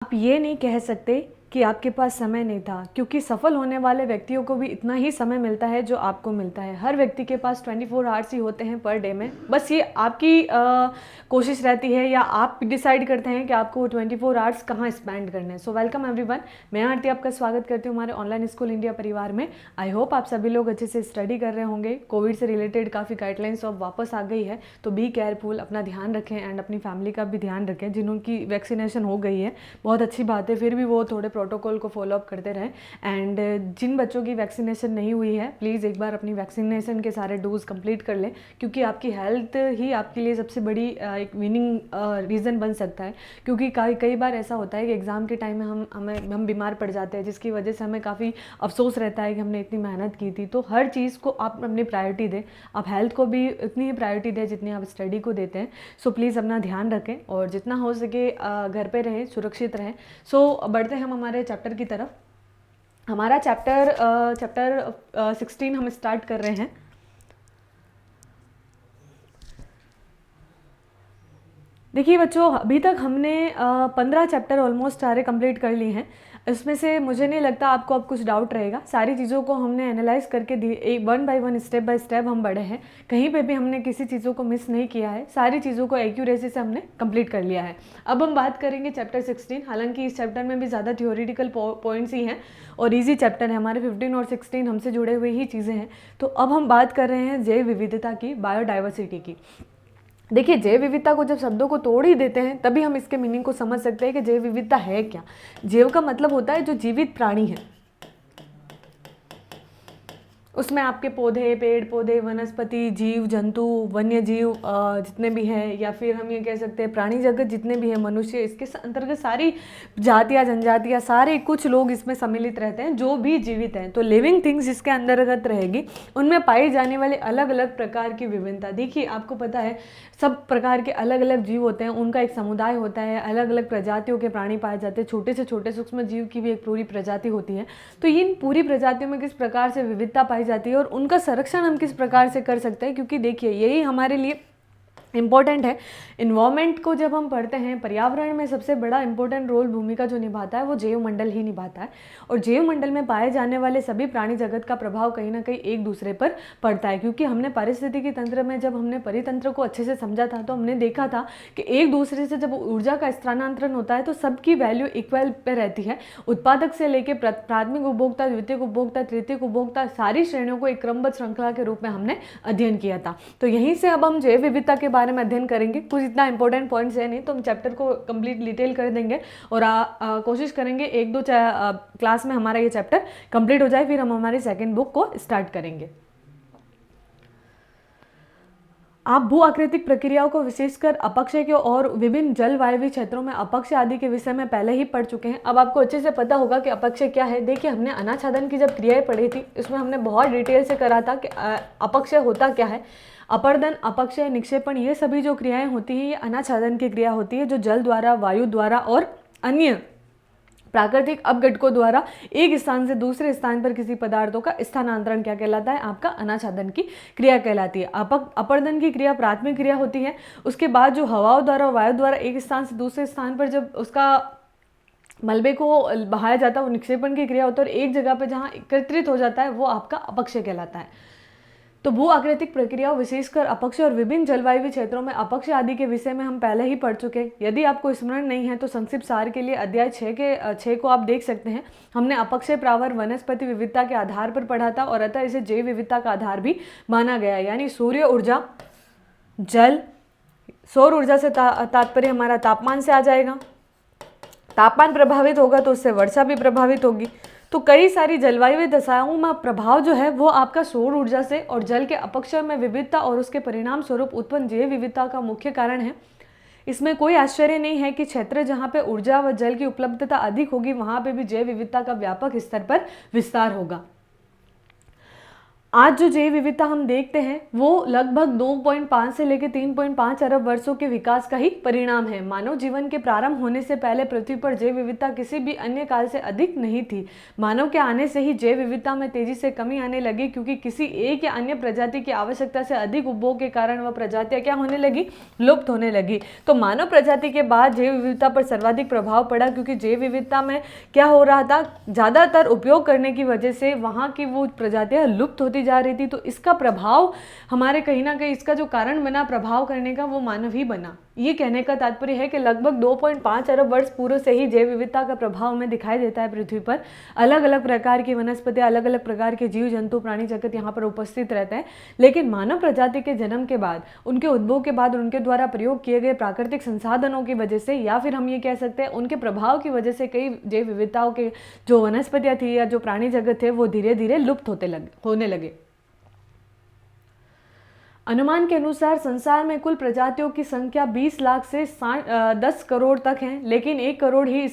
आप ये नहीं कह सकते कि आपके पास समय नहीं था, क्योंकि सफल होने वाले व्यक्तियों को भी इतना ही समय मिलता है जो आपको मिलता है। हर व्यक्ति के पास 24 आवर्स ही होते हैं पर डे में। बस ये आपकी कोशिश रहती है या आप डिसाइड करते हैं कि आपको 24 आवर्स कहाँ स्पेंड करने हैं। सो वेलकम एवरीवन, मैं आरती आपका स्वागत करती हूँ हमारे ऑनलाइन स्कूल इंडिया परिवार में। आई होप आप सभी लोग अच्छे से स्टडी कर रहे होंगे। कोविड से रिलेटेड काफ़ी गाइडलाइंस अब वापस आ गई है, तो बी केयरफुल, अपना ध्यान रखें एंड अपनी फैमिली का भी ध्यान रखें। जिनकी वैक्सीनेशन हो गई है बहुत अच्छी बात है, फिर भी वो थोड़े प्रोटोकॉल को फॉलो अप करते रहें। एंड जिन बच्चों की वैक्सीनेशन नहीं हुई है, प्लीज़ एक बार अपनी वैक्सीनेशन के सारे डोज कंप्लीट कर लें, क्योंकि आपकी हेल्थ ही आपके लिए सबसे बड़ी एक विनिंग रीज़न बन सकता है। क्योंकि कई बार ऐसा होता है कि एग्ज़ाम के टाइम में हम बीमार पड़ जाते हैं, जिसकी वजह से हमें काफ़ी अफसोस रहता है कि हमने इतनी मेहनत की थी। तो हर चीज़ को आप अपनी प्रायोरिटी दें, आप हेल्थ को भी इतनी ही प्रायोरिटी दें जितनी आप स्टडी को देते हैं। सो प्लीज़ अपना ध्यान रखें और जितना हो सके घर पे रहें, सुरक्षित रहें। सो बढ़ते हैं हम हमारे चैप्टर की तरफ। हमारा चैप्टर 16 हम स्टार्ट कर रहे हैं। देखिए बच्चों, अभी तक हमने 15 चैप्टर ऑलमोस्ट सारे कंप्लीट कर लिए हैं। इसमें से मुझे नहीं लगता आपको अब कुछ डाउट रहेगा। सारी चीज़ों को हमने एनालाइज करके एक one by one, step by step हम बढ़े हैं। कहीं पे भी हमने किसी चीज़ों को मिस नहीं किया है, सारी चीज़ों को एक्यूरेसी से हमने कंप्लीट कर लिया है। अब हम बात करेंगे चैप्टर 16। हालांकि इस चैप्टर में भी ज़्यादा थियोरिटिकल पॉइंट्स ही हैं और ईजी चैप्टर है। हमारे 15 और 16 हमसे जुड़े हुए ही चीज़ें हैं। तो अब हम बात कर रहे हैं जैव विविधता की, बायोडाइवर्सिटी की। देखिए, जैव विविधता को जब शब्दों को तोड़ ही देते हैं तभी हम इसके मीनिंग को समझ सकते हैं कि जैव विविधता है क्या। जैव का मतलब होता है जो जीवित प्राणी है, उसमें आपके पौधे, पेड़ पौधे, वनस्पति, जीव जंतु, वन्य जीव जितने भी हैं, या फिर हम ये कह सकते हैं प्राणी जगत जितने भी हैं, मनुष्य, इसके अंतर्गत सारी जातियाँ, जनजातियाँ, सारे कुछ लोग इसमें सम्मिलित रहते हैं जो भी जीवित हैं। तो लिविंग थिंग्स जिसके अंतर्गत रहेगी, उनमें पाई जाने वाले अलग अलग प्रकार की विभिन्नता। देखिए, आपको पता है सब प्रकार के अलग अलग जीव होते हैं, उनका एक समुदाय होता है, अलग अलग प्रजातियों के प्राणी पाए जाते हैं, छोटे से छोटे सूक्ष्म जीव की भी एक पूरी प्रजाति होती है। तो इन पूरी प्रजातियों में किस प्रकार से विविधता पाई जाती है और उनका संरक्षण हम किस प्रकार से कर सकते हैं, क्योंकि देखिए यही हमारे लिए इम्पॉर्टेंट है। इन्वायरमेंट को जब हम पढ़ते हैं, पर्यावरण में सबसे बड़ा इंपॉर्टेंट रोल भूमिका जो निभाता है वो जैव मंडल ही निभाता है। और जैव मंडल में पाए जाने वाले सभी प्राणी जगत का प्रभाव कहीं ना कहीं एक दूसरे पर पड़ता है। क्योंकि हमने पारिस्थितिकी तंत्र में जब हमने परितंत्र को अच्छे से समझा था तो हमने देखा था कि एक दूसरे से जब ऊर्जा का स्थानांतरण होता है तो सबकी वैल्यू इक्वल पे रहती है। उत्पादक से लेकर प्राथमिक उपभोक्ता, द्वितीयक उपभोक्ता, तृतीयक उपभोक्ता, सारी श्रेणियों को एक क्रमबद्ध श्रृंखला के रूप में हमने अध्ययन किया था। तो यहीं से अब हम जैव विविधता के बारे में अध्ययन करेंगे। कुछ इतना इंपॉर्टेंट पॉइंट्स है नहीं, तो हम चैप्टर को कंप्लीट डिटेल कर देंगे और कोशिश करेंगे एक दो क्लास में हमारा ये चैप्टर कंप्लीट हो जाए, फिर हम हमारी सेकंड बुक को स्टार्ट करेंगे। आप भू आकृतिक प्रक्रियाओं को विशेषकर अपक्षय के और विभिन्न जलवायु क्षेत्रों में अपक्षय आदि के विषय में पहले ही पढ़ चुके हैं। अब आपको अच्छे से पता होगा कि अपक्षय क्या है। देखिए, हमने अनाच्छादन की जब क्रियाएं पढ़ी थी, इसमें हमने बहुत डिटेल से करा था कि अपक्षय होता क्या है। अपर्दन, अपक्षय, निक्षेपण, ये सभी जो क्रियाएं होती हैं ये अनाच्छादन की क्रिया होती है, जो जल द्वारा, वायु द्वारा और अन्य प्राकृतिक अपघटकों द्वारा एक स्थान से दूसरे स्थान पर किसी पदार्थों का स्थानांतरण क्या कहलाता है, आपका अनाच्छादन की क्रिया कहलाती है। अपर्दन की क्रिया प्राथमिक क्रिया होती है। उसके बाद जो हवाओं द्वारा और वायु द्वारा एक स्थान से दूसरे स्थान पर जब उसका मलबे को बहाया जाता है वो निक्षेपण की क्रिया होती है। और एक जगह पर जहाँ एकत्रित हो जाता है वो आपका अपक्षय कहलाता है। तो भू आकृतिक प्रक्रियाओं, विशेषकर अपक्षय और विभिन्न जलवायु क्षेत्रों में अपक्षय आदि के विषय में हम पहले ही पढ़ चुके हैं। यदि आपको स्मरण नहीं है तो संक्षिप्त सार के लिए अध्याय 6 को आप देख सकते हैं। हमने अपक्षय प्रावर वनस्पति विविधता के आधार पर पढ़ा था और अतः इसे जैव विविधता का आधार भी माना गया है। यानी सूर्य ऊर्जा, जल, सौर ऊर्जा से तात्पर्य हमारा तापमान से आ जाएगा। तापमान प्रभावित होगा तो उससे वर्षा भी प्रभावित होगी। तो कई सारी जलवायु दशाओं में प्रभाव जो है वो आपका सौर ऊर्जा से और जल के अपक्षय में विविधता और उसके परिणाम स्वरूप उत्पन्न जैव विविधता का मुख्य कारण है। इसमें कोई आश्चर्य नहीं है कि क्षेत्र जहाँ पे ऊर्जा व जल की उपलब्धता अधिक होगी वहाँ पे भी जैव विविधता का व्यापक स्तर पर विस्तार होगा। आज जो जैव विविधता हम देखते हैं वो लगभग 2.5 से लेकर 3.5 अरब वर्षों के विकास का ही परिणाम है। मानव जीवन के प्रारंभ होने से पहले पृथ्वी पर जैव विविधता किसी भी अन्य काल से अधिक नहीं थी। मानव के आने से ही जैव विविधता में तेजी से कमी आने लगी, क्योंकि किसी एक या अन्य प्रजाति की आवश्यकता से अधिक उपभोग के कारण वह प्रजातियां क्या होने लगी, लुप्त होने लगी। तो मानव प्रजाति के बाद जैव विविधता पर सर्वाधिक प्रभाव पड़ा, क्योंकि जैव विविधता में क्या हो रहा था, ज़्यादातर उपयोग करने की वजह से वहाँ की वो प्रजातियां लुप्त होती जा रही थी। तो इसका प्रभाव हमारे कहीं ना कहीं, इसका जो कारण बना प्रभाव करने का, वो मानव ही बना। ये कहने का तात्पर्य है कि लगभग 2.5 अरब वर्ष पूर्व से ही जैव विविधता का प्रभाव हमें दिखाई देता है पृथ्वी पर। अलग अलग प्रकार की वनस्पति, अलग अलग प्रकार के जीव जंतु, प्राणी जगत यहाँ पर उपस्थित रहते हैं। लेकिन मानव प्रजाति के जन्म के बाद, उनके उद्भव के बाद, उनके द्वारा प्रयोग किए गए प्राकृतिक संसाधनों की वजह से, या फिर हम ये कह सकते हैं उनके प्रभाव की वजह से, कई जैव विविधताओं के जो वनस्पतियाँ थी या जो प्राणी जगत थे वो धीरे धीरे लुप्त होने लगे। अनुमान के अनुसार संसार में कुल प्रजातियों की संख्या 20 लाख से 10 करोड़ तक है, लेकिन 1 करोड़ ही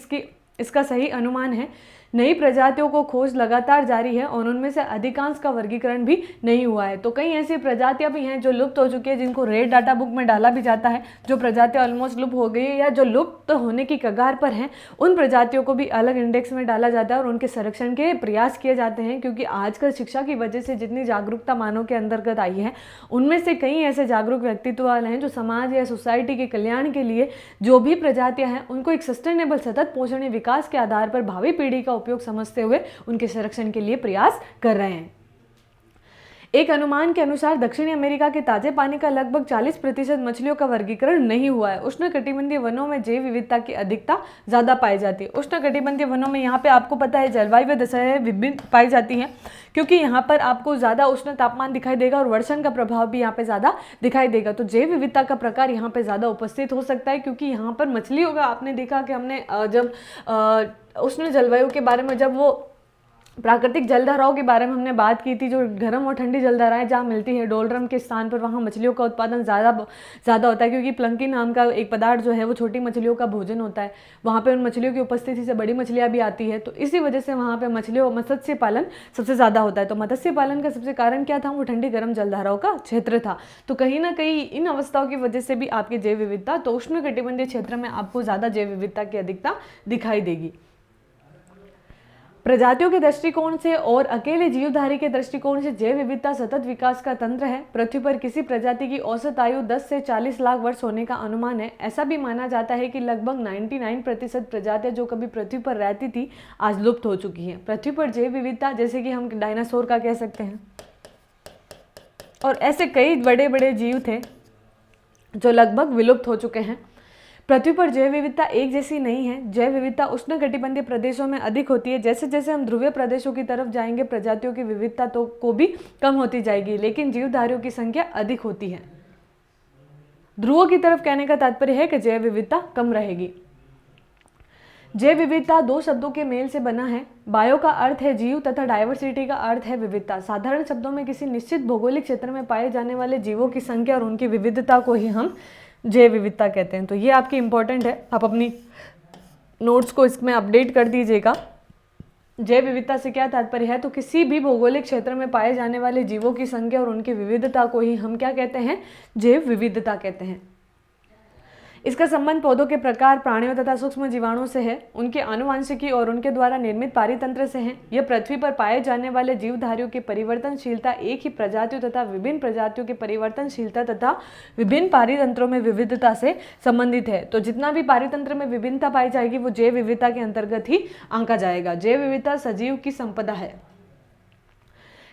इसका सही अनुमान है। नई प्रजातियों को खोज लगातार जारी है और उनमें से अधिकांश का वर्गीकरण भी नहीं हुआ है। तो कई ऐसी प्रजातियां भी हैं जो लुप्त हो चुकी है, जिनको रेड डाटा बुक में डाला भी जाता है। जो प्रजातियां ऑलमोस्ट लुप्त हो गई है या जो लुप्त होने की कगार पर हैं, उन प्रजातियों को भी अलग इंडेक्स में डाला जाता है और उनके संरक्षण के प्रयास किए जाते हैं। क्योंकि आजकल शिक्षा की वजह से जितनी जागरूकता मानव के अंतर्गत आई है, उनमें से कई ऐसे जागरूक व्यक्तित्व वाले हैं जो समाज या सोसाइटी के कल्याण के लिए जो भी प्रजातियां हैं उनको एक सस्टेनेबल, सतत पोषणीय विकास के आधार पर भावी पीढ़ी का उपयोग समझते हुए उनके संरक्षण के लिए प्रयास कर रहे हैं। एक अनुमान के अनुसार दक्षिणी अमेरिका के ताजे पानी का लगभग 40% मछलियों का वर्गीकरण नहीं हुआ है। उष्णकटिबंधीय वनों में जैव विविधता की अधिकता ज्यादा पाई जाती है। उष्णकटिबंधीय वनों में यहाँ पे आपको पता है जलवायु दशाएं विभिन्न पाई जाती हैं, क्योंकि यहाँ पर आपको ज़्यादा उष्ण तापमान दिखाई देगा और वर्षण का प्रभाव भी यहाँ पे ज़्यादा दिखाई देगा। तो जैव विविधता का प्रकार यहाँ पे ज़्यादा उपस्थित हो सकता है, क्योंकि यहाँ पर मछलियों का आपने देखा कि हमने जब उष्ण जलवायु के बारे में, जब वो प्राकृतिक जलधाराओं के बारे में हमने बात की थी, जो गर्म और ठंडी जलधाराएं जहाँ मिलती है डोलरम के स्थान पर, वहाँ मछलियों का उत्पादन ज़्यादा होता है, क्योंकि प्लंकी नाम का एक पदार्थ जो है वो छोटी मछलियों का भोजन होता है। वहाँ पे उन मछलियों की उपस्थिति से बड़ी मछलियाँ भी आती है। तो इसी वजह से वहाँ पे मत्स्य पालन सबसे ज़्यादा होता है। तो मत्स्य पालन का सबसे कारण क्या था, वो ठंडी गर्म जलधाराओं का क्षेत्र था। तो कहीं ना कहीं इन अवस्थाओं की वजह से भी आपकी जैव विविधता, तो उष्णकटिबंधीय क्षेत्र में आपको ज़्यादा जैव विविधता की अधिकता दिखाई देगी। प्रजातियों के दृष्टिकोण से और अकेले जीवधारी के दृष्टिकोण से जैव विविधता सतत विकास का तंत्र है। पृथ्वी पर किसी प्रजाति की औसत आयु 10 से 40 लाख वर्ष होने का अनुमान है। ऐसा भी माना जाता है कि लगभग 99% प्रजातियां जो कभी पृथ्वी पर रहती थी आज लुप्त हो चुकी हैं। पृथ्वी पर जैव विविधता, जैसे कि हम डायनासोर का कह सकते हैं, और ऐसे कई बड़े बड़े जीव थे जो लगभग विलुप्त हो चुके हैं। पृथ्वी पर जैव विविधता एक जैसी नहीं है। जैव विविधता उष्णकटिबंधीय प्रदेशों में अधिक होती है। जैसे जैसे हम ध्रुवीय प्रदेशों की तरफ जाएंगे, प्रजातियों की विविधता तो को भी कम होती जाएगी, लेकिन जीवधारियों की संख्या अधिक होती है। ध्रुवों की तरफ कहने का तात्पर्य है कि जैव विविधता कम रहेगी। जैव विविधता दो शब्दों के मेल से बना है। बायो का अर्थ है जीव तथा डाइवर्सिटी का अर्थ है विविधता। साधारण शब्दों में किसी निश्चित भौगोलिक क्षेत्र में पाए जाने वाले जीवों की संख्या और उनकी विविधता को ही हम जैव विविधता कहते हैं। तो ये आपकी इंपॉर्टेंट है, आप अपनी नोट्स को इसमें अपडेट कर दीजिएगा। जैव विविधता से क्या तात्पर्य है, तो किसी भी भौगोलिक क्षेत्र में पाए जाने वाले जीवों की संख्या और उनकी विविधता को ही हम क्या कहते हैं, जैव विविधता कहते हैं। इसका संबंध पौधों के प्रकार, प्राणियों तथा सूक्ष्म जीवाणुओं से है, उनके आनुवंशिकी और उनके द्वारा निर्मित पारितंत्र से है। यह पृथ्वी पर पाए जाने वाले जीवधारियों की परिवर्तनशीलता, एक ही प्रजातियों तथा विभिन्न प्रजातियों की परिवर्तनशीलता तथा विभिन्न पारितंत्रों में विविधता से संबंधित है। तो जितना भी पारितंत्र में विभिन्नता पाई जाएगी वो जैव विविधता के अंतर्गत ही आंका जाएगा। जैव विविधता सजीव की संपदा है।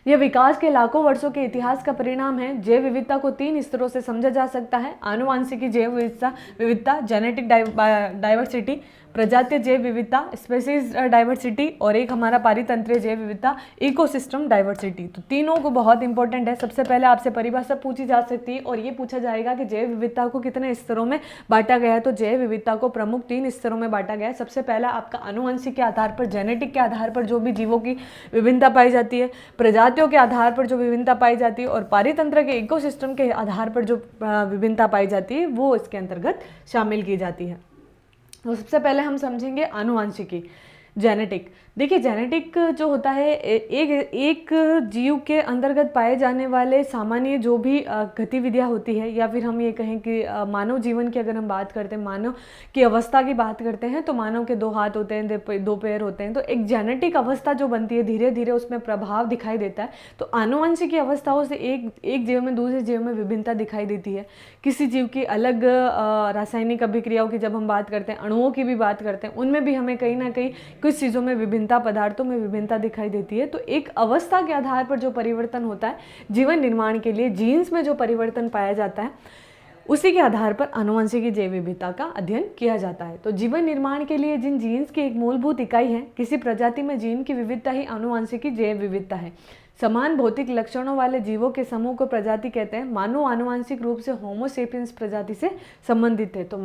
यह विकास के लाखों वर्षों के इतिहास का परिणाम है। जैव विविधता को 3 स्तरों से समझा जा सकता है: आनुवांशिकी जैव विविधता, जेनेटिक डाइवर्सिटी, प्रजातीय जैव विविधता, स्पेसीज डाइवर्सिटी, और एक हमारा पारितंत्रीय जैव विविधता, इकोसिस्टम डाइवर्सिटी। तो तीनों को बहुत इंपॉर्टेंट है। सबसे पहले आपसे परिभाषा पूछी जा सकती है और ये पूछा जाएगा कि जैव विविधता को कितने स्तरों में बांटा गया है। तो जैव विविधता को प्रमुख 3 स्तरों में बांटा गया है। सबसे पहला आपका आनुवंशिक के आधार पर, जेनेटिक के आधार पर जो भी जीवों की विभिन्नता पाई जाती है, प्रजातियों के आधार पर जो विभिन्नता पाई जाती है, और पारितंत्र के इकोसिस्टम के आधार पर जो विभिन्नता पाई जाती है वो इसके अंतर्गत शामिल की जाती है। तो सबसे पहले हम समझेंगे आनुवंशिकी। जेनेटिक। देखिए जेनेटिक जो होता है एक जीव के अंतर्गत पाए जाने वाले सामान्य जो भी गतिविधियाँ होती है, या फिर हम ये कहें कि मानव जीवन की अगर हम बात करते हैं, मानव की अवस्था की बात करते हैं, तो मानव के 2 हाथ होते हैं, 2 पैर होते हैं, तो एक जेनेटिक अवस्था जो बनती है धीरे धीरे उसमें प्रभाव दिखाई देता है। तो आनुवंशिकी अवस्थाओं से एक जीव में दूसरे जीव में विभिन्नता दिखाई देती है। किसी जीव की अलग रासायनिक अभिक्रियाओं की जब हम बात करते हैं, अणुओं की भी बात करते हैं, उनमें भी हमें कहीं ना कहीं कुछ चीज़ों में विभिन्नता, पदार्थों में विभिन्नता दिखाई देती है। तो एक अवस्था के आधार पर जो परिवर्तन होता है जीवन निर्माण के लिए, जीन्स में जो परिवर्तन पाया जाता है, उसी के आधार पर आनुवंशिकी जैव विविधता का अध्ययन किया जाता है। तो जीवन निर्माण के लिए जिन जीन्स की एक मूलभूत इकाई है, किसी प्रजाति में जीन की विविधता ही आनुवंशिकी जैव विविधता है। समान भौतिक लक्षणों वाले जीवों के समूह को प्रजाति कहते हैं। मानव आनुवंशिक रूप से होमो सेपियंस प्रजाति से संबंधित है। तो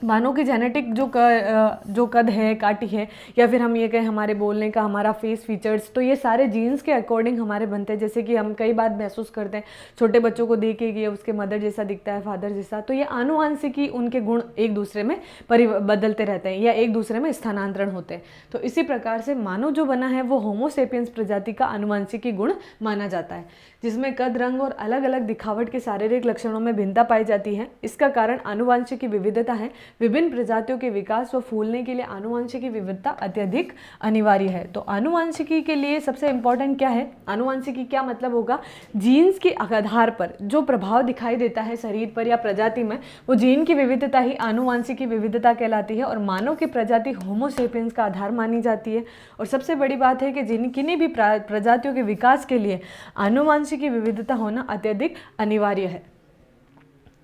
मानव की जेनेटिक जो कद है, काटी है, या फिर हम ये कहें हमारे बोलने का, हमारा फेस फीचर्स, तो ये सारे जीन्स के अकॉर्डिंग हमारे बनते हैं। जैसे कि हम कई बार महसूस करते हैं छोटे बच्चों को देखे कि उसके मदर जैसा दिखता है, फादर जैसा, तो ये आनुवंशिकी उनके गुण एक दूसरे में बदलते रहते हैं या एक दूसरे में स्थानांतरण होते हैं। तो इसी प्रकार से मानव जो बना है वो होमो सेपियंस प्रजाति का आनुवंशिकी गुण माना जाता है, जिसमें कद, रंग और अलग अलग दिखावट के शारीरिक लक्षणों में भिन्नता पाई जाती है। इसका कारण आनुवंशिकी विविधता है। विभिन्न प्रजातियों के विकास व फूलने के लिए आनुवंशिकी विविधता अत्यधिक अनिवार्य है। तो आनुवंशिकी के लिए सबसे इंपॉर्टेंट क्या है? आनुवंशिकी क्या मतलब होगा? जीन्स के आधार पर जो प्रभाव दिखाई देता है शरीर पर या प्रजाति में, वो जीन की विविधता ही आनुवंशिकी विविधता कहलाती है। और मानव की प्रजाति होमो सेपियंस का आधार मानी जाती है। और सबसे बड़ी बात है कि किन्हीं भी प्रजातियों के विकास के लिए आनुवंशिकी विविधता होना अत्यधिक अनिवार्य है,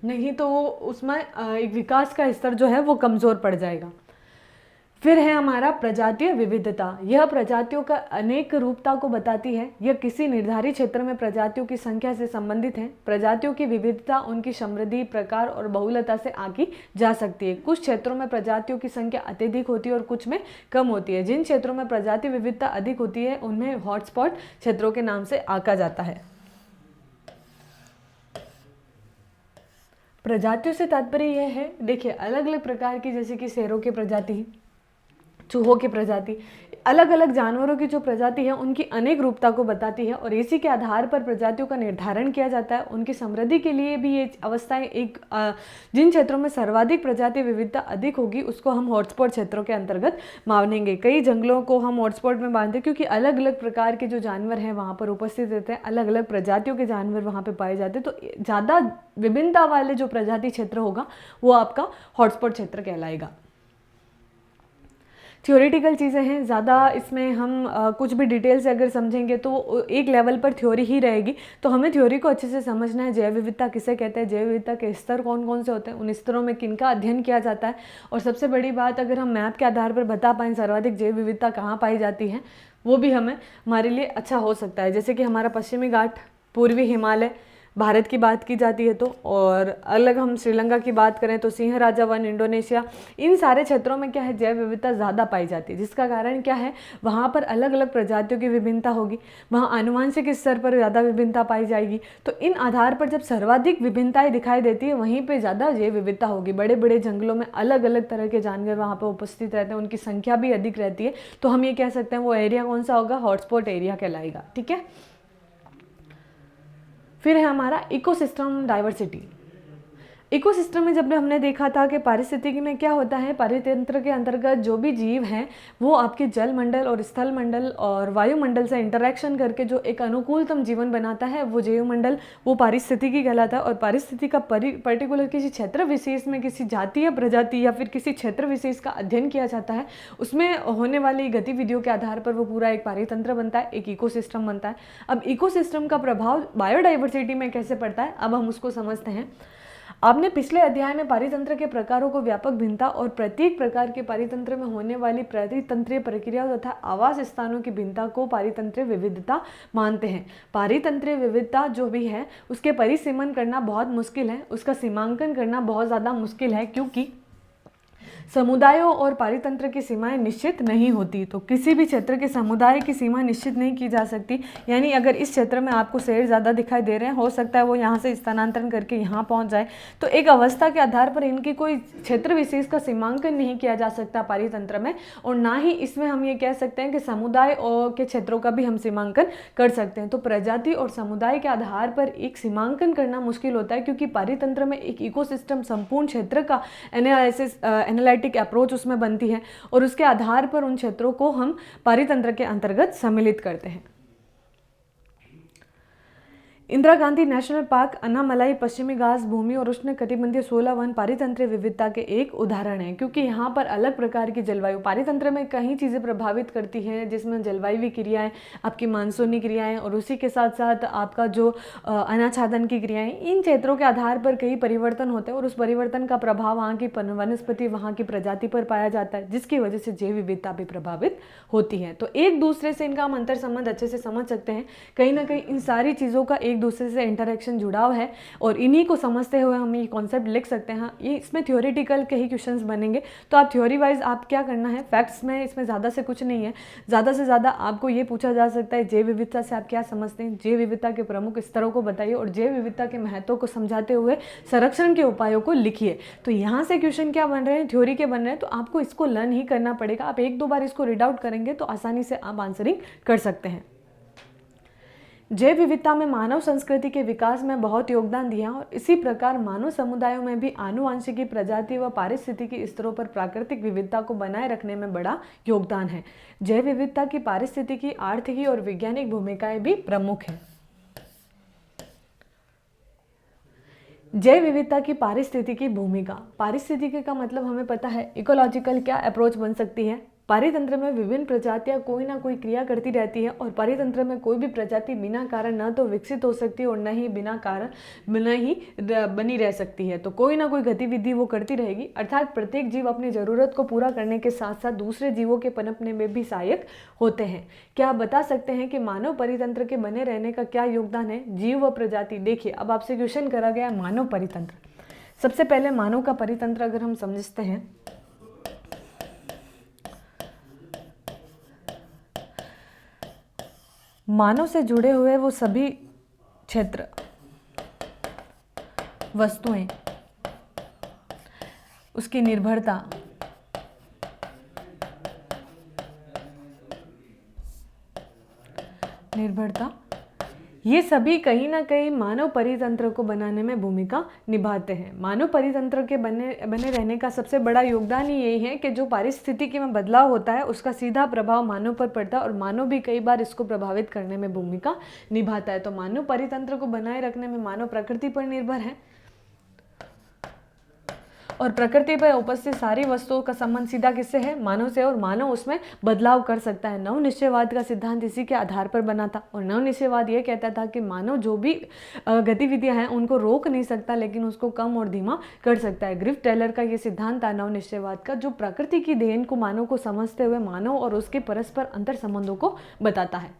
नहीं तो उसमें एक विकास का स्तर जो है वो कमज़ोर पड़ जाएगा। फिर है हमारा प्रजातीय विविधता। यह प्रजातियों का अनेक रूपता को बताती है। यह किसी निर्धारित क्षेत्र में प्रजातियों की संख्या से संबंधित है। प्रजातियों की विविधता उनकी समृद्धि, प्रकार और बहुलता से आंकी जा सकती है। कुछ क्षेत्रों में प्रजातियों की संख्या अत्यधिक होती है और कुछ में कम होती है। जिन क्षेत्रों में प्रजाति विविधता अधिक होती है उनमें हॉटस्पॉट क्षेत्रों के नाम से आंका जाता है। प्रजातियों से तात्पर्य यह है, देखिए अलग अलग प्रकार की, जैसे कि शेरों की प्रजाति, चूहों की प्रजाति, अलग अलग जानवरों की जो प्रजाति है उनकी अनेक रूपता को बताती है। और इसी के आधार पर प्रजातियों का निर्धारण किया जाता है। उनकी समृद्धि के लिए भी ये अवस्थाएं जिन क्षेत्रों में सर्वाधिक प्रजाति विविधता अधिक होगी उसको हम हॉटस्पॉट क्षेत्रों के अंतर्गत मानेंगे। कई जंगलों को हम हॉटस्पॉट में बांधते हैं क्योंकि अलग अलग प्रकार के जो जानवर हैं वहाँ पर उपस्थित रहते हैं, अलग अलग प्रजातियों के जानवर वहाँ पर पाए जाते हैं। तो ज़्यादा विभिन्नता वाले जो प्रजाति क्षेत्र होगा वो आपका हॉटस्पॉट क्षेत्र कहलाएगा। थ्योरेटिकल चीज़ें हैं, ज़्यादा इसमें हम कुछ भी डिटेल से अगर समझेंगे तो एक लेवल पर थ्योरी ही रहेगी। तो हमें थ्योरी को अच्छे से समझना है। जैव विविधता किसे कहते हैं, जैव विविधता के स्तर कौन कौन से होते हैं, उन स्तरों में किनका अध्ययन किया जाता है। और सबसे बड़ी बात, अगर हम मैप के आधार पर बता पाएँ सर्वाधिक जैव विविधता कहाँ पाई जाती है, वो भी हमारे लिए अच्छा हो सकता है। जैसे कि हमारा पश्चिमी घाट, पूर्वी हिमालय, भारत की बात की जाती है तो, और अलग हम श्रीलंका की बात करें तो सिंह राजा वन, इंडोनेशिया, इन सारे क्षेत्रों में क्या है, जैव विविधता ज़्यादा पाई जाती है। जिसका कारण क्या है, वहाँ पर अलग अलग प्रजातियों की विभिन्नता होगी, वहाँ आनुवंशिक स्तर पर ज़्यादा विभिन्नता पाई जाएगी। तो इन आधार पर जब सर्वाधिक विभिन्नताएं दिखाई देती है वहीं पर ज़्यादा जैव विविधता होगी। बड़े बड़े जंगलों में अलग अलग तरह के जानवर वहाँ पर उपस्थित रहते हैं, उनकी संख्या भी अधिक रहती है। तो हम ये कह सकते हैं वो एरिया कौन सा होगा, हॉटस्पॉट एरिया कहलाएगा। ठीक है। फिर है हमारा इकोसिस्टम डाइवर्सिटी। इकोसिस्टम में जब हमने देखा था कि पारिस्थितिकी में क्या होता है, पारितंत्र के अंतर्गत जो भी जीव हैं वो आपके जल मंडल और स्थल मंडल और वायुमंडल से इंटरेक्शन करके जो एक अनुकूलतम जीवन बनाता है वो जैव मंडल, वो पारिस्थितिकी कहलाता है। और पारिस्थितिकी का पर्टिकुलर किसी क्षेत्र विशेष में किसी जाति या प्रजाति या फिर किसी क्षेत्र विशेष का अध्ययन किया जाता है, उसमें होने वाली गतिविधियों के आधार पर वो पूरा एक पारितंत्र बनता है, एक इकोसिस्टम बनता है। अब इकोसिस्टम का प्रभाव बायोडाइवर्सिटी में कैसे पड़ता है, अब हम उसको समझते हैं। आपने पिछले अध्याय में पारितंत्र के प्रकारों को व्यापक भिन्नता और प्रत्येक प्रकार के पारितंत्र में होने वाली पारितंत्रीय प्रक्रियाओं तथा आवास स्थानों की भिन्नता को पारितंत्रीय विविधता मानते हैं। पारितंत्रीय विविधता जो भी है उसके परिसीमन करना बहुत मुश्किल है, उसका सीमांकन करना बहुत ज़्यादा मुश्किल है, क्योंकि समुदायों और पारितंत्र की सीमाएं निश्चित नहीं होती। तो किसी भी क्षेत्र के समुदाय की सीमा निश्चित नहीं की जा सकती। यानी अगर इस क्षेत्र में आपको शेर ज़्यादा दिखाई दे रहे हैं, हो सकता है वो यहाँ से स्थानांतरण करके यहाँ पहुँच जाए। तो एक अवस्था के आधार पर इनकी कोई क्षेत्र विशेष का सीमांकन नहीं किया जा सकता पारितंत्र में, और ना ही इसमें हम ये कह सकते हैं कि समुदाय और के क्षेत्रों का भी हम सीमांकन कर सकते हैं। तो प्रजाति और समुदाय के आधार पर एक सीमांकन करना मुश्किल होता है, क्योंकि पारितंत्र में एक इकोसिस्टम संपूर्ण क्षेत्र का एनालिटिक अप्रोच उसमें बनती है, और उसके आधार पर उन क्षेत्रों को हम पारितंत्र के अंतर्गत सम्मिलित करते हैं। इंदिरा गांधी नेशनल पार्क अन्नामलाई, पश्चिमी घास भूमि और उष्णकटिबंधीय 16 वन पारितंत्रीय विविधता के एक उदाहरण है, क्योंकि यहाँ पर अलग प्रकार की जलवायु पारितंत्र में कई चीज़ें प्रभावित करती हैं, जिसमें जलवायु क्रियाएं, आपकी मानसूनी क्रियाएं, और उसी के साथ साथ आपका जो अनाच्छादन की क्रियाएं, इन क्षेत्रों के आधार पर कई परिवर्तन होते हैं, और उस परिवर्तन का प्रभाव वहाँ की वनस्पति, वहाँ की प्रजाति पर पाया जाता है, जिसकी वजह से जैव विविधता भी प्रभावित होती है। तो एक दूसरे से इनका हम अंतर संबंध अच्छे से समझ सकते हैं। कहीं ना कहीं इन सारी चीज़ों का एक दूसरे से इंटरेक्शन जुड़ाव है, और इन्हीं को समझते हुए हम ये कॉन्सेप्ट लिख सकते हैं। ये इसमें थ्योरेटिकल के ही क्वेश्चंस बनेंगे, तो आप थ्योरी वाइज आप क्या करना है, फैक्ट्स में इसमें ज़्यादा से कुछ नहीं है। ज़्यादा से ज़्यादा आपको ये पूछा जा सकता है जैव विविधता से आप क्या समझते हैं, जैव विविधता के प्रमुख स्तरों को बताइए, और जैव विविधता के महत्व को समझाते हुए संरक्षण के उपायों को लिखिए। तो यहाँ से क्वेश्चन क्या बन रहे हैं, थ्योरी के बन रहे हैं, तो आपको इसको लर्न ही करना पड़ेगा। आप एक दो बार इसको रीड आउट करेंगे तो आसानी से आप आंसरिंग कर सकते हैं। जैव विविधता में मानव संस्कृति के विकास में बहुत योगदान दिया, और इसी प्रकार मानव समुदायों में भी आनुवंशिकी, प्रजाति व पारिस्थितिकी स्तरों पर प्राकृतिक विविधता को बनाए रखने में बड़ा योगदान है। जैव विविधता की पारिस्थितिकी, आर्थिकी और वैज्ञानिक भूमिकाएं भी प्रमुख हैं। जैव विविधता की पारिस्थितिकी भूमिका, पारिस्थितिकी का मतलब हमें पता है इकोलॉजिकल क्या अप्रोच बन सकती है। पारितंत्र में विभिन्न प्रजातियां कोई ना कोई क्रिया करती रहती है, और पारितंत्र में कोई भी प्रजाति बिना कारण न तो विकसित हो सकती है और न ही बिना कारण बिना ही बनी रह सकती है। तो कोई ना कोई गतिविधि वो करती रहेगी, अर्थात प्रत्येक जीव अपनी ज़रूरत को पूरा करने के साथ साथ दूसरे जीवों के पनपने में भी सहायक होते हैं। क्या आप बता सकते हैं कि मानव परितंत्र के बने रहने का क्या योगदान है, जीव व प्रजाति? देखिए, अब आपसे क्वेश्चन करा गया मानव परितंत्र। सबसे पहले मानव का परितंत्र अगर हम समझते हैं, मानव से जुड़े हुए वो सभी क्षेत्र, वस्तुएं, उसकी निर्भरता, ये सभी कहीं ना कहीं मानव परितंत्र को बनाने में भूमिका निभाते हैं। मानव परितंत्र के बने रहने का सबसे बड़ा योगदान ही यही है कि जो पारिस्थितिकी में बदलाव होता है उसका सीधा प्रभाव मानव पर पड़ता है, और मानव भी कई बार इसको प्रभावित करने में भूमिका निभाता है। तो मानव परितंत्र को बनाए रखने में मानव प्रकृति पर निर्भर है, और प्रकृति पर उपस्थित सारी वस्तुओं का संबंध सीधा किससे है, मानव से, और मानव उसमें बदलाव कर सकता है। नव निश्चयवाद का सिद्धांत इसी के आधार पर बना था, और नव निश्चयवाद ये कहता था कि मानव जो भी गतिविधियां हैं उनको रोक नहीं सकता, लेकिन उसको कम और धीमा कर सकता है। ग्रिफ्ट टेलर का ये सिद्धांत था नव निश्चयवाद का, जो प्रकृति की देन को मानव को समझते हुए मानव और उसके परस्पर अंतर संबंधों को बताता है।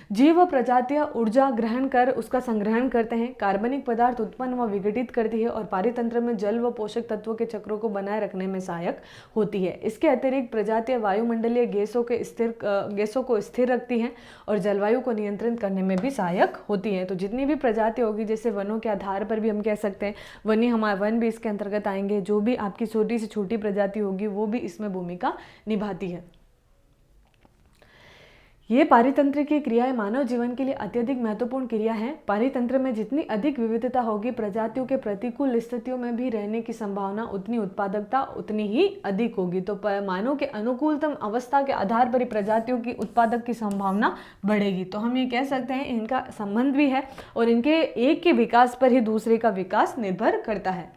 जीव व प्रजातियां ऊर्जा ग्रहण कर उसका संग्रहण करते हैं, कार्बनिक पदार्थ उत्पन्न व विघटित करती है, और पारितंत्र में जल व पोषक तत्वों के चक्रों को बनाए रखने में सहायक होती है। इसके अतिरिक्त प्रजातियां वायुमंडलीय गैसों को स्थिर रखती हैं और जलवायु को नियंत्रित करने में भी सहायक होती हैं। तो जितनी भी प्रजाति होगी, जैसे वनों के आधार पर भी हम कह सकते हैं, वन भी इसके अंतर्गत आएंगे। जो भी आपकी छोटी से छोटी प्रजाति होगी वो भी इसमें भूमिका निभाती है। ये पारितंत्र की क्रियाएं मानव जीवन के लिए अत्यधिक महत्वपूर्ण क्रिया है। पारितंत्र में जितनी अधिक विविधता होगी, प्रजातियों के प्रतिकूल स्थितियों में भी रहने की संभावना उतनी, उत्पादकता उतनी ही अधिक होगी। तो मानव के अनुकूलतम अवस्था के आधार पर ही प्रजातियों की उत्पादक की संभावना बढ़ेगी। तो हम ये कह सकते हैं इनका संबंध भी है, और इनके एक के विकास पर ही दूसरे का विकास निर्भर करता है।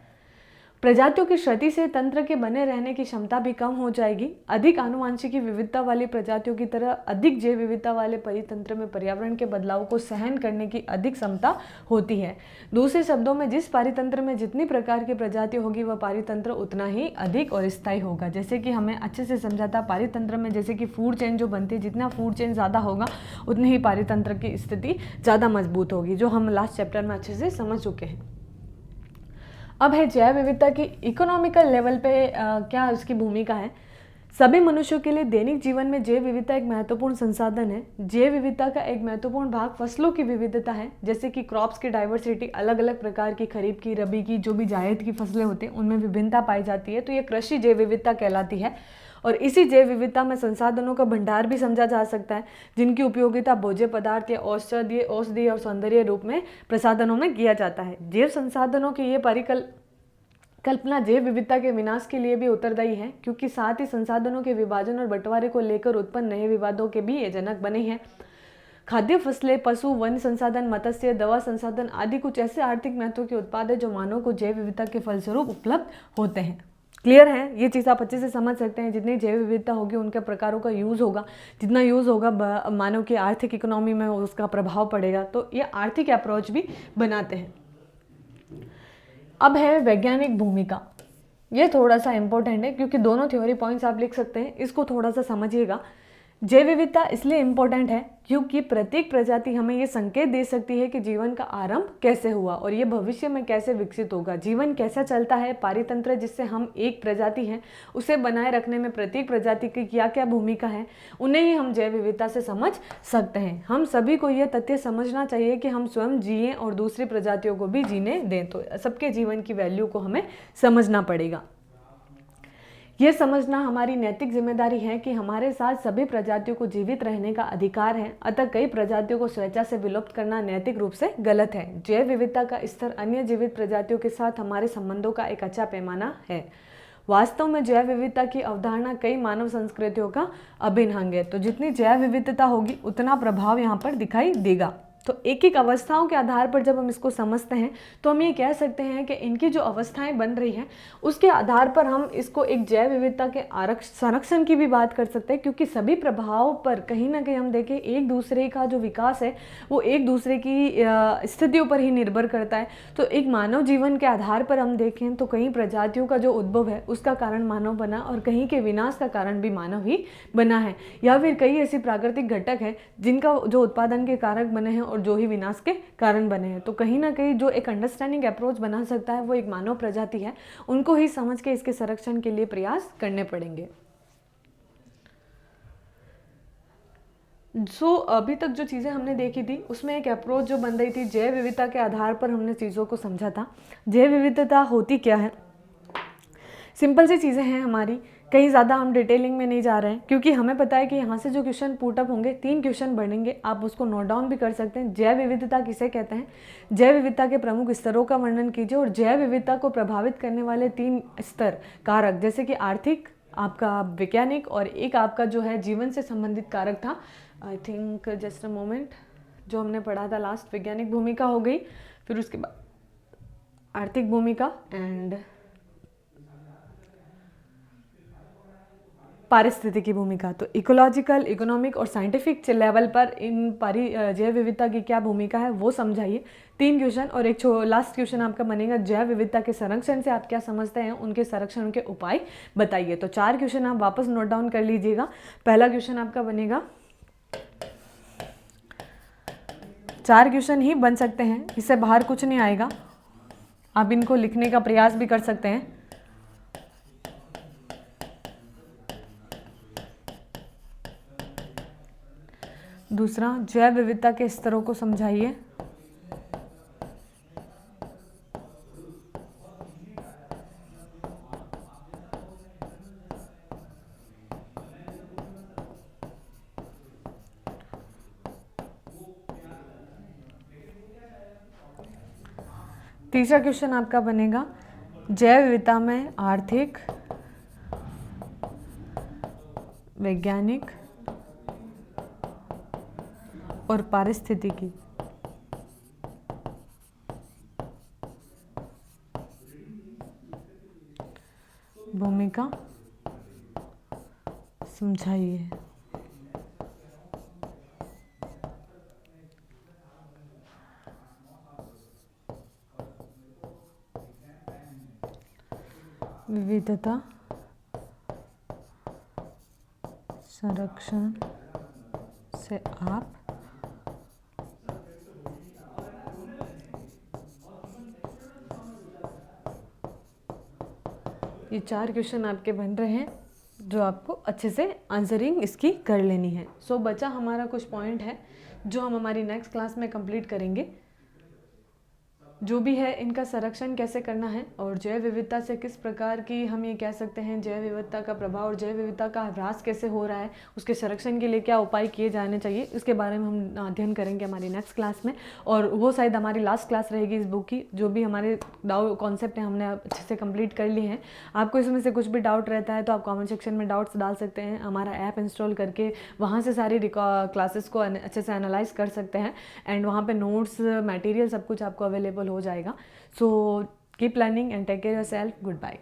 प्रजातियों की क्षति से तंत्र के बने रहने की क्षमता भी कम हो जाएगी। अधिक आनुवंशिकी विविधता वाली प्रजातियों की तरह अधिक जैव विविधता वाले परितंत्र में पर्यावरण के बदलाव को सहन करने की अधिक क्षमता होती है। दूसरे शब्दों में, जिस पारितंत्र में जितनी प्रकार की प्रजाति होगी वह पारितंत्र उतना ही अधिक और स्थायी होगा। जैसे कि हमें अच्छे से समझा था, पारितंत्र में जैसे कि फूड चेन जो बनती है, जितना फूड चेन ज़्यादा होगा उतनी ही पारितंत्र की स्थिति ज़्यादा मजबूत होगी, जो हम लास्ट चैप्टर में अच्छे से समझ चुके हैं। अब है जैव विविधता की इकोनॉमिकल लेवल पे क्या उसकी भूमिका है। सभी मनुष्यों के लिए दैनिक जीवन में जैव विविधता एक महत्वपूर्ण संसाधन है। जैव विविधता का एक महत्वपूर्ण भाग फसलों की विविधता है, जैसे कि क्रॉप्स की डाइवर्सिटी, अलग अलग प्रकार की खरीफ की, रबी की, जो भी जायद की फसलें होती हैं उनमें विभिन्नता पाई जाती है, तो ये कृषि जैव विविधता कहलाती है। और इसी जैव विविधता में संसाधनों का भंडार भी समझा जा सकता है, जिनकी उपयोगिता भोज्य पदार्थ या औषधि और सौंदर्य रूप में प्रसाधनों में किया जाता है। जैव संसाधनों की ये कल्पना जैव विविधता के विनाश के लिए भी उत्तरदायी है, क्योंकि साथ ही संसाधनों के विभाजन और बंटवारे को लेकर उत्पन्न नए विवादों के भी ये जनक बने हैं। खाद्य फसलें, पशु, वन संसाधन, मत्स्य, दवा संसाधन आदि कुछ ऐसे आर्थिक महत्व के उत्पाद है जो मानव को जैव विविधता के फलस्वरूप उपलब्ध होते हैं। क्लियर है, ये चीज़ आप अच्छे से समझ सकते हैं। जितनी जैव विविधता होगी उनके प्रकारों का यूज़ होगा, जितना यूज़ होगा मानव की आर्थिक इकोनॉमी में उसका प्रभाव पड़ेगा, तो ये आर्थिक अप्रोच भी बनाते हैं। अब है वैज्ञानिक भूमिका। ये थोड़ा सा इंपॉर्टेंट है, क्योंकि दोनों थ्योरी पॉइंट्स आप लिख सकते हैं, इसको थोड़ा सा समझिएगा। जैव विविधता इसलिए इम्पोर्टेंट है क्योंकि प्रत्येक प्रजाति हमें ये संकेत दे सकती है कि जीवन का आरंभ कैसे हुआ और ये भविष्य में कैसे विकसित होगा, जीवन कैसा चलता है, पारितंत्र जिससे हम एक प्रजाति हैं उसे बनाए रखने में प्रत्येक प्रजाति की क्या क्या भूमिका है, उन्हें ही हम जैव विविधता से समझ सकते हैं। हम सभी को यह तथ्य समझना चाहिए कि हम स्वयं जिएं और दूसरी प्रजातियों को भी जीने दें, तो सबके जीवन की वैल्यू को हमें समझना पड़ेगा। यह समझना हमारी नैतिक जिम्मेदारी है कि हमारे साथ सभी प्रजातियों को जीवित रहने का अधिकार है, अतः कई प्रजातियों को स्वेच्छा से विलुप्त करना नैतिक रूप से गलत है। जैव विविधता का स्तर अन्य जीवित प्रजातियों के साथ हमारे संबंधों का एक अच्छा पैमाना है। वास्तव में जैव विविधता की अवधारणा कई मानव संस्कृतियों का अभिन्न अंग है, तो जितनी जैव विविधता होगी उतना प्रभाव यहाँ पर दिखाई देगा। तो एक एक अवस्थाओं के आधार पर जब हम इसको समझते हैं तो हम ये कह सकते हैं कि इनकी जो अवस्थाएं बन रही हैं उसके आधार पर हम इसको एक जैव विविधता के संरक्षण की भी बात कर सकते हैं, क्योंकि सभी प्रभाव पर कहीं ना कहीं हम देखें एक दूसरे का जो विकास है वो एक दूसरे की स्थितियों पर ही निर्भर करता है। तो एक मानव जीवन के आधार पर हम देखें तो कई प्रजातियों का जो उद्भव है उसका कारण मानव बना और कहीं के विनाश का कारण भी मानव ही बना है, या फिर कई ऐसी प्राकृतिक घटक है जिनका जो उत्पादन के कारक बने हैं और जो ही विनाश के कारण बने हैं। तो कहीं ना कहीं जो एक अंडरस्टैंडिंग अप्रोच बना सकता है वो एक मानव प्रजाति है, उनको ही समझ के इसके संरक्षण के लिए प्रयास करने पड़ेंगे। अभी तक जो चीज़ें हमने देखी थी उसमें एक अप्रोच जो बन रही थी जैव विविधता के आधार पर हमने चीज़ों को समझा था। जैव विविधता होती क्या है, सिंपल सी चीज़ें हैं हमारी, कहीं ज़्यादा हम डिटेलिंग में नहीं जा रहे हैं, क्योंकि हमें पता है कि यहाँ से जो क्वेश्चन पुटअप होंगे 3 क्वेश्चन बनेंगे, आप उसको नोट डाउन भी कर सकते हैं। जैव विविधता किसे कहते हैं, जैव विविधता के प्रमुख स्तरों का वर्णन कीजिए और जैव विविधता को प्रभावित करने वाले 3 स्तर कारक, जैसे कि आर्थिक, आपका वैज्ञानिक और एक आपका जो है जीवन से संबंधित कारक था, I think just a moment, जो हमने पढ़ा था लास्ट, वैज्ञानिक भूमिका हो गई, फिर उसके बाद आर्थिक भूमिका एंड पारिस्थितिकी भूमिका। तो इकोलॉजिकल, इकोनॉमिक और साइंटिफिक लेवल पर इन जैव विविधता की क्या भूमिका है वो समझाइए। 3 क्वेश्चन और एक लास्ट क्वेश्चन आपका बनेगा जैव विविधता के संरक्षण से आप क्या समझते हैं, उनके संरक्षण के उपाय बताइए। तो 4 क्वेश्चन आप वापस नोट डाउन कर लीजिएगा। पहला क्वेश्चन आपका बनेगा, 4 क्वेश्चन ही बन सकते हैं, इससे बाहर कुछ नहीं आएगा, आप इनको लिखने का प्रयास भी कर सकते हैं। दूसरा, जैव विविधता के स्तरों को समझाइए। तीसरा क्वेश्चन आपका बनेगा जैव विविधता में आर्थिक, वैज्ञानिक और पारिस्थितिकी भूमिका समझाइए। विविधता संरक्षण से आप ये 4 क्वेश्चन आपके बन रहे हैं जो आपको अच्छे से आंसरिंग इसकी कर लेनी है। सो बचा हमारा कुछ पॉइंट है जो हम हमारी नेक्स्ट क्लास में कंप्लीट करेंगे। जो भी है इनका संरक्षण कैसे करना है और जैव विविधता से किस प्रकार की हम ये कह सकते हैं जैव विविधता का प्रभाव और जैव विविधता का ह्रास कैसे हो रहा है, उसके संरक्षण के लिए क्या उपाय किए जाने चाहिए, इसके बारे में हम अध्ययन करेंगे हमारी नेक्स्ट क्लास में। और वो शायद हमारी लास्ट क्लास रहेगी इस बुक की। जो भी हमारे डाउट कॉन्सेप्ट हैं हमने अच्छे से कंप्लीट कर लिए हैं। आपको इसमें से कुछ भी डाउट रहता है तो आप कॉमेंट सेक्शन में डाउट्स डाल सकते हैं। हमारा ऐप इंस्टॉल करके वहाँ से सारी क्लासेस को अच्छे से एनालाइज कर सकते हैं एंड वहाँ पे नोट्स मटेरियल सब कुछ आपको अवेलेबल हो जाएगा। So keep learning and take care yourself. Good bye.